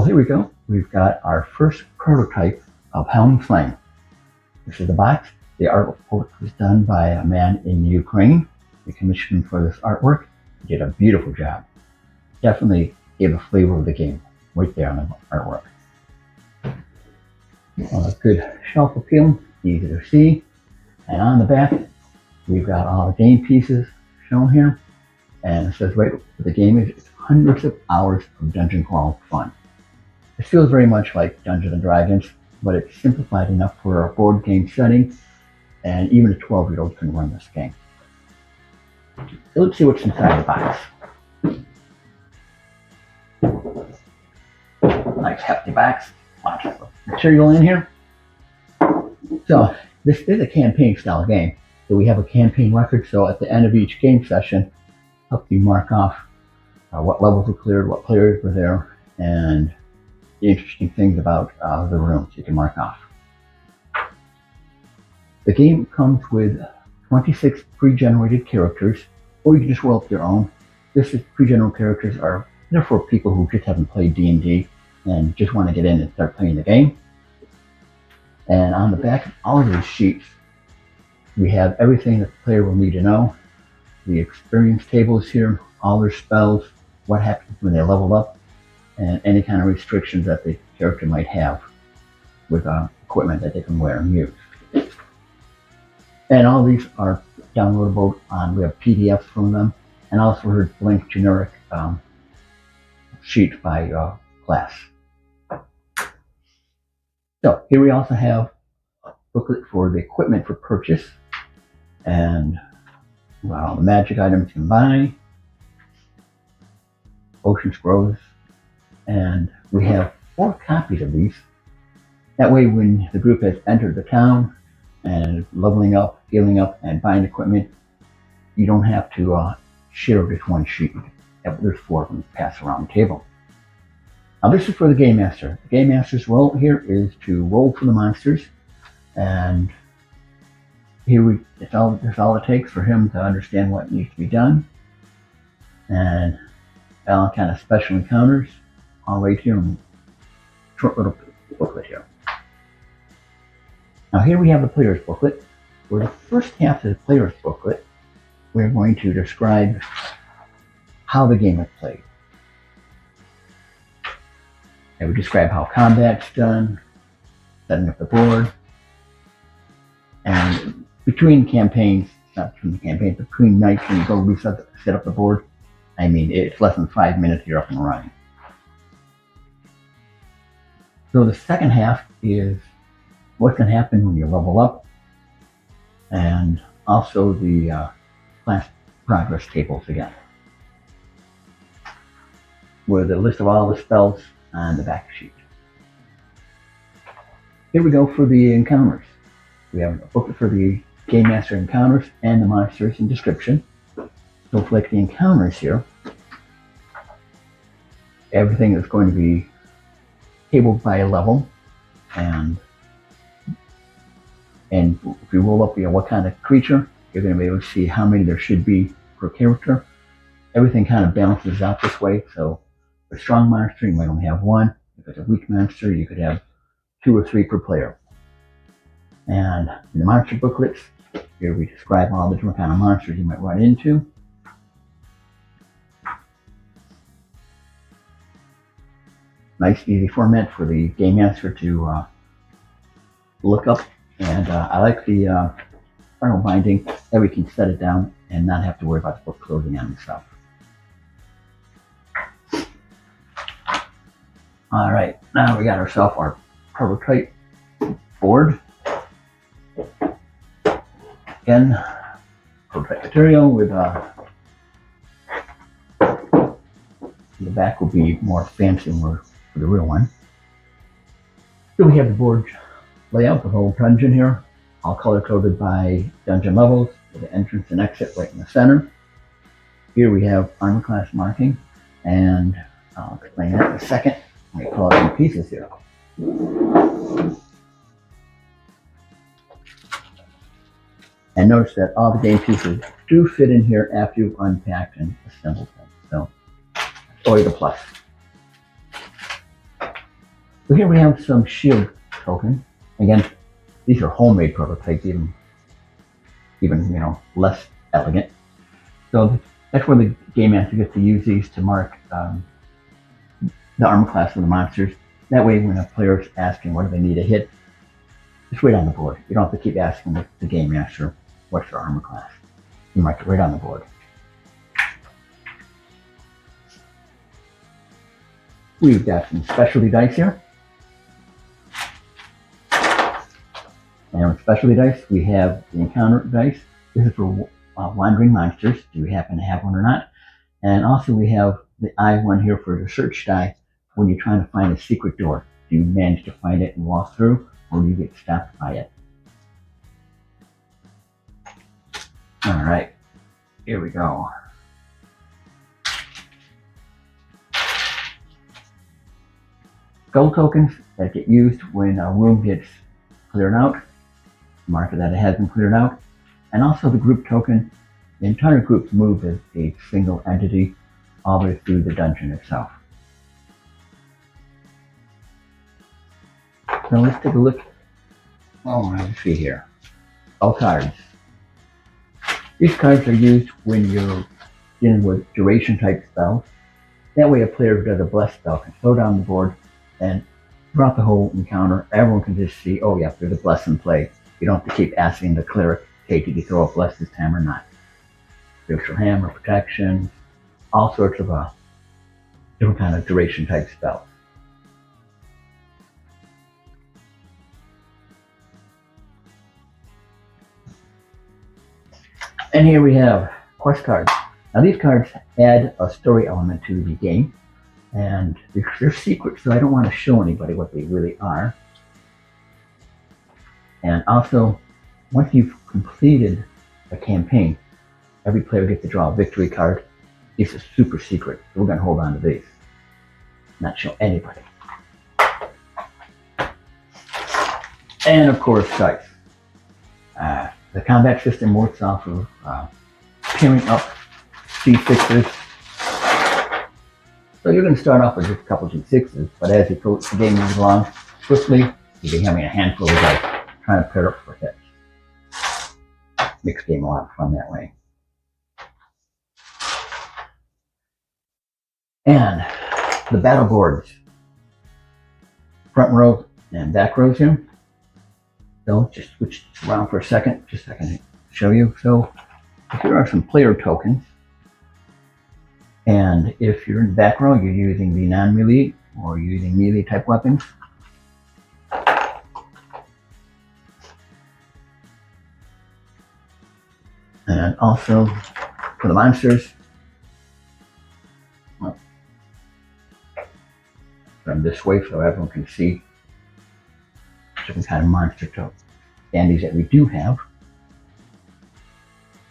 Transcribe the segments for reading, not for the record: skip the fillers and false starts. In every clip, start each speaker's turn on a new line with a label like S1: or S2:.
S1: Well, here we go. We've got our first prototype of Helm Flame. This is the box. The artwork was done by a man in Ukraine. We commissioned him for this artwork. He did a beautiful job. Definitely gave the flavor of the game right there on the artwork. A good shelf appeal, easy to see. And on the back, we've got all the game pieces shown here. And it says right what the game is. It's hundreds of hours of dungeon crawl fun. It feels very much like Dungeons and Dragons, but it's simplified enough for a board game setting, and even a 12-year-old can run this game. So let's see what's inside the box. Nice hefty box, lots of material in here. So this is a campaign style game. So we have a campaign record, so at the end of each game session, help you mark off what levels were cleared, what players were there, and the interesting things about the rooms you can mark off. The game comes with 26 pre-generated characters, or you can just roll up your own. This is pre-generated characters are they're for people who just haven't played D&D and just want to get in and start playing the game. And on the back of all of these sheets, we have everything that the player will need to know. The experience tables here, all their spells, what happens when they level up, and any kind of restrictions that the character might have with equipment that they can wear and use. And all these are downloadable we have PDFs from them, and also a blank generic sheet by class. So here we also have a booklet for the equipment for purchase, and all the magic items you can buy, potion scrolls, and we have 4 copies of these. That way when the group has entered the town and leveling up, healing up, and buying equipment, you don't have to share just one sheet. There's 4 of them passed around the table. Now this is for the Game Master. The Game Master's role here is to roll for the monsters, and that's all it takes for him to understand what needs to be done. And all kind of special encounters, all right here in a short little booklet here. Now here we have the player's booklet. For the first half of the player's booklet, we're going to describe how the game is played. And we describe how combat's done, setting up the board, and between campaigns, not between the campaigns, between nights when you go set up the board, I mean, it's less than 5 minutes, you're up and running. So the second half is what can happen when you level up, and also the class progress tables again, with a list of all the spells on the back sheet. Here we go for the encounters. We have a booklet for the Game Master encounters and the monsters and description. So for like the encounters here, everything is going to be tabled by a level, and if you roll up what kind of creature, you're going to be able to see how many there should be per character. Everything kind of balances out this way, so for a strong monster you might only have 1. If it's a weak monster you could have 2 or 3 per player. And in the monster booklets, here we describe all the different kind of monsters you might run into. Nice, easy format for the Game Master to look up. And I like the final binding that we can set it down and not have to worry about the book closing on itself. All right, now we got ourselves our prototype board. Again, prototype material with the back will be more fancy for the real one. So we have the board layout, the whole dungeon here, all color coded by dungeon levels, with the entrance and exit right in the center. Here we have armor class marking, and I'll explain that in a second. I call it in pieces here. And notice that all the game pieces do fit in here after you've unpacked and assembled them. So, always a plus. So here we have some shield tokens. Again, these are homemade prototypes, even less elegant. So that's where the game master gets to use these to mark the armor class of the monsters. That way, when a player is asking what do they need to hit, it's right on the board. You don't have to keep asking the game master what's their armor class. You mark it right on the board. We've got some specialty dice here. And with specialty dice, we have the encounter dice. This is for wandering monsters. Do you happen to have one or not? And also we have the I one here for the search die when you're trying to find a secret door. Do you manage to find it and walk through, or do you get stopped by it? All right, here we go. Gold tokens that get used when a room gets cleared out. Mark it that it has been cleared out. And also the group token. The entire group moves as a single entity all the way through the dungeon itself. So let's take a look. Oh, let's see here. All cards. These cards are used when you're dealing with duration type spells. That way a player who does a bless spell can slow down the board, and throughout the whole encounter, everyone can just see, oh yeah, there's a bless in play. You don't have to keep asking the cleric, hey, did you throw a bless this time or not? There's your hammer, protection, all sorts of different kind of duration type spells. And here we have quest cards. Now these cards add a story element to the game, and they're secret, so I don't want to show anybody what they really are. And also, once you've completed a campaign, every player gets to draw a victory card. These are super secret, so we're going to hold on to these, not show anybody. And of course, dice. The combat system works off of pairing up D6s. So you're going to start off with just a couple of D6s, but as the game moves along swiftly, you'll be having a handful of dice trying to pair up for hits. Makes the game a lot of fun that way. And the battle boards, front row and back rows here. So just switch around for a second, just so I can show you. So here are some player tokens. And if you're in the back row, you're using the non-melee or using melee type weapons. And also for the monsters, from this way so everyone can see different kind of monster candies that we do have.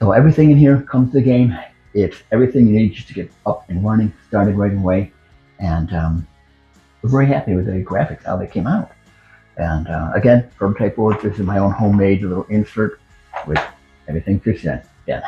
S1: So everything in here comes to the game. It's everything you need just to get up and running, started right away. And we're very happy with the graphics, how they came out. And again, prototype boards, this is my own homemade little insert with everything fits in. Yeah.